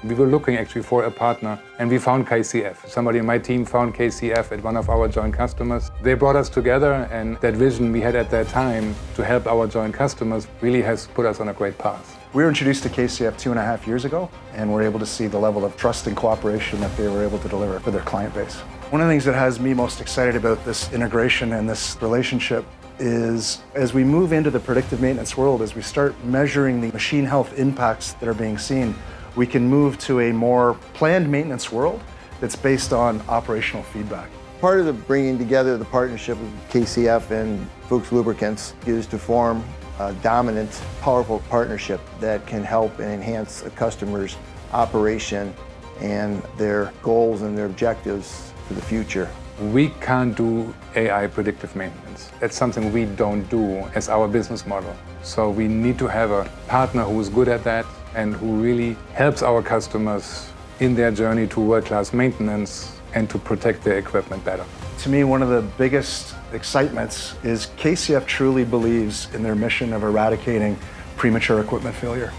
We were looking actually for a partner, and we found KCF. Somebody in my team found KCF at one of our joint customers. They brought us together, and that vision we had at that time to help our joint customers really has put us on a great path. We were introduced to KCF 2.5 years ago, and we're able to see the level of trust and cooperation that they were able to deliver for their client base. One of the things that has me most excited about this integration and this relationship is as we move into the predictive maintenance world, as we start measuring the machine health impacts that are being seen, we can move to a more planned maintenance world that's based on operational feedback. Part of the bringing together the partnership of KCF and FUCHS Lubricants is to form a dominant, powerful partnership that can help and enhance a customer's operation and their goals and their objectives for the future. We can't do AI predictive maintenance. That's something we don't do as our business model. So we need to have a partner who is good at that and who really helps our customers in their journey to world-class maintenance and to protect their equipment better. To me, one of the biggest excitements is KCF truly believes in their mission of eradicating premature equipment failure.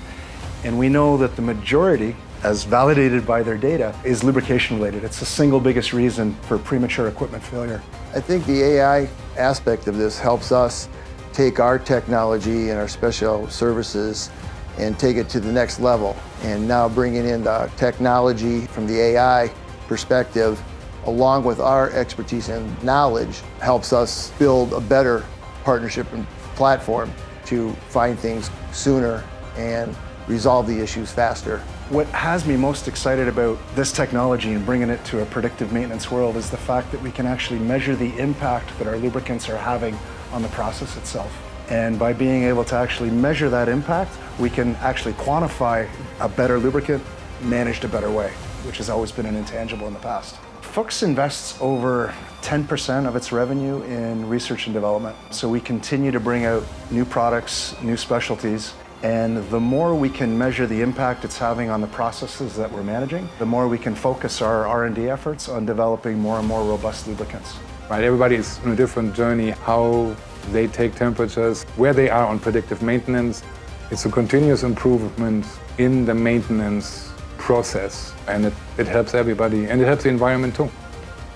And we know that the majority, as validated by their data, is lubrication-related. It's the single biggest reason for premature equipment failure. I think the AI aspect of this helps us take our technology and our special services and take it to the next level. And now bringing in the technology from the AI perspective, along with our expertise and knowledge, helps us build a better partnership and platform to find things sooner and resolve the issues faster. What has me most excited about this technology and bringing it to a predictive maintenance world is the fact that we can actually measure the impact that our lubricants are having on the process itself. And by being able to actually measure that impact, we can actually quantify a better lubricant managed a better way, which has always been an intangible in the past. FUCHS invests over 10% of its revenue in research and development. So we continue to bring out new products, new specialties, and the more we can measure the impact it's having on the processes that we're managing, the more we can focus our R&D efforts on developing more and more robust lubricants. Right, everybody is on a different journey, how they take temperatures, where they are on predictive maintenance. It's a continuous improvement in the maintenance process, and it helps everybody, and it helps the environment too.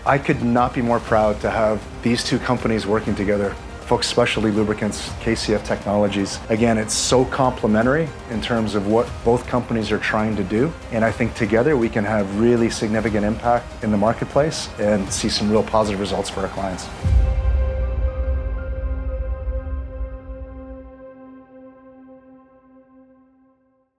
I could not be more proud to have these two companies working together. FUCHS Specialty Lubricants, KCF Technologies. Again, it's so complementary in terms of what both companies are trying to do. And I think together we can have really significant impact in the marketplace and see some real positive results for our clients.